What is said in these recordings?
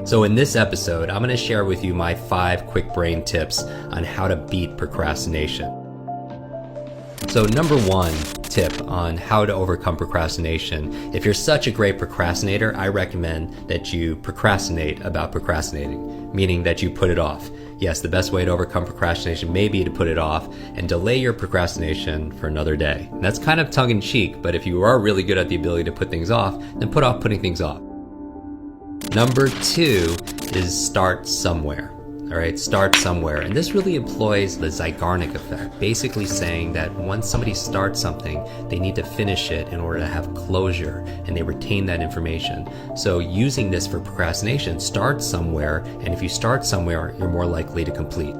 So in this episode, I'm going to share with you my 5 Kwik Brain tips on how to beat procrastination. So number 1 tip on how to overcome procrastination. If you're such a great procrastinator, I recommend that you procrastinate about procrastinating, meaning that you put it off. Yes, the best way to overcome procrastination may be to put it off and delay your procrastination for another day. And that's kind of tongue-in-cheek, but if you are really good at the ability to put things off, then put off putting things off. Number 2 is start somewhere. All right, start somewhere. And this really employs the Zeigarnik effect, basically saying that once somebody starts something, they need to finish it in order to have closure, and they retain that information. So using this for procrastination, start somewhere, and if you start somewhere, you're more likely to complete.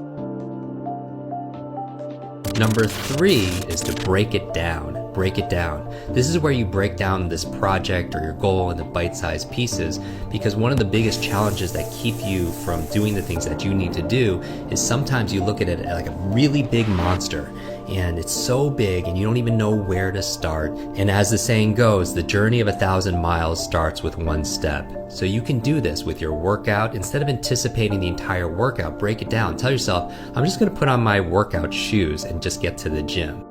Number 3 is to break it down. Break it down. This is where you break down this project or your goal into bite-sized pieces, because one of the biggest challenges that keep you from doing the things that you need to do is sometimes you look at it like a really big monster, and it's so big and you don't even know where to start. And as the saying goes, the journey of 1,000 miles starts with 1 step. So you can do this with your workout. Instead of anticipating the entire workout, break it down. Tell yourself, I'm just going to put on my workout shoes and just get to the gym.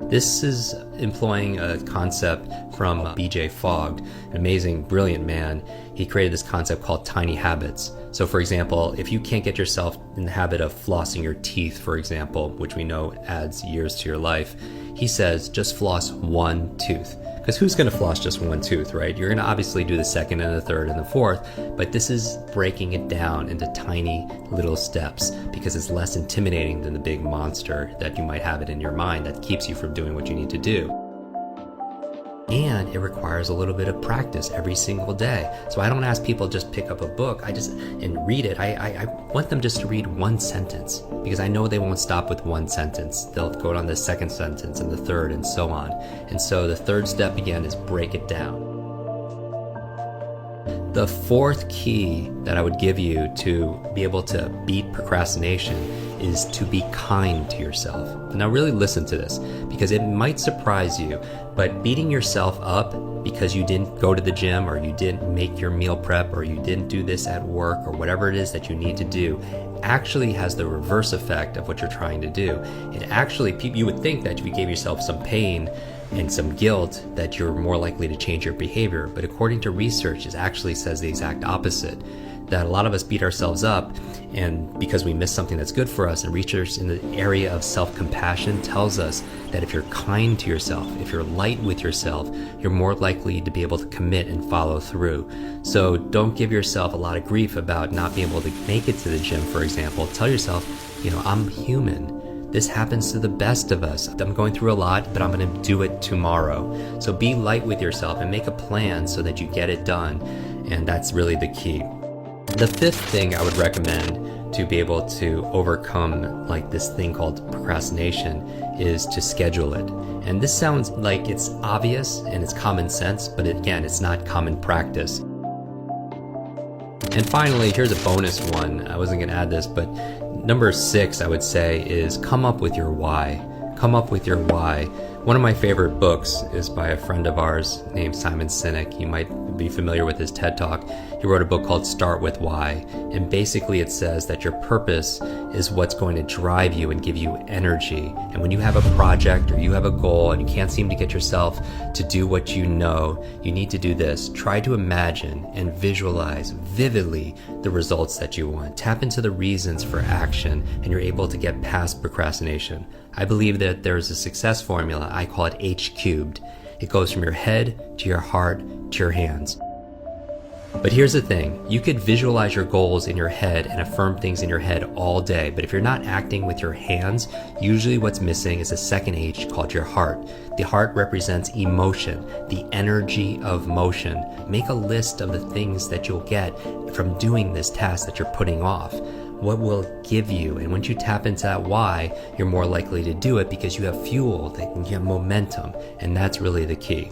This is employing a concept from B.J. Fogg, an amazing, brilliant man. He created this concept called tiny habits. So for example, if you can't get yourself in the habit of flossing your teeth, for example, which we know adds years to your life, he says just floss 1 tooth. Because who's going to floss just 1 tooth, right? You're going to obviously do the second and the third and the fourth, but this is breaking it down into tiny little steps because it's less intimidating than the big monster that you might have it in your mind that keeps you from doing what you need to do. And it requires a little bit of practice every single day. So I don't ask people just pick up a book and read it. I want them just to read 1 sentence, because I know they won't stop with 1 sentence. They'll go on the 2nd sentence and the 3rd and so on. And so the 3rd step again is break it down. The 4th key that I would give you to be able to beat procrastination is to be kind to yourself. Now really listen to this, because it might surprise you, but beating yourself up because you didn't go to the gym, or you didn't make your meal prep, or you didn't do this at work, or whatever it is that you need to do, actually has the reverse effect of what you're trying to do. It actually, you would think that if you gave yourself some pain and some guilt, that you're more likely to change your behavior. But according to research, it actually says the exact opposite. That a lot of us beat ourselves up and because we miss something that's good for us, and research in the area of self-compassion tells us that if you're kind to yourself, if you're light with yourself, you're more likely to be able to commit and follow through. So don't give yourself a lot of grief about not being able to make it to the gym, for example. Tell yourself, I'm human. This happens to the best of us. I'm going through a lot, but I'm going to do it tomorrow. So be light with yourself and make a plan so that you get it done. And that's really the key. The 5th thing I would recommend to be able to overcome like this thing called procrastination is to schedule it. And this sounds like it's obvious and it's common sense, but again, it's not common practice. And finally, here's a bonus one. I wasn't going to add this, but number 6, I would say, is come up with your why. Come up with your why. One of my favorite books is by a friend of ours named Simon Sinek. You might be familiar with his TED Talk. He wrote a book called Start With Why. And basically it says that your purpose is what's going to drive you and give you energy. And when you have a project or you have a goal and you can't seem to get yourself to do what you know, you need to do this. Try to imagine and visualize vividly the results that you want. Tap into the reasons for action, and you're able to get past procrastination. I believe that there's a success formula. I call it H cubed. It goes from your head to your heart to your hands. But here's the thing, you could visualize your goals in your head and affirm things in your head all day, but if you're not acting with your hands, usually what's missing is a 2nd H called your heart. The heart represents emotion, the energy of motion. Make a list of the things that you'll get from doing this task that you're putting off. What will give you, and once you tap into that why, you're more likely to do it because you have fuel, you have momentum, and that's really the key.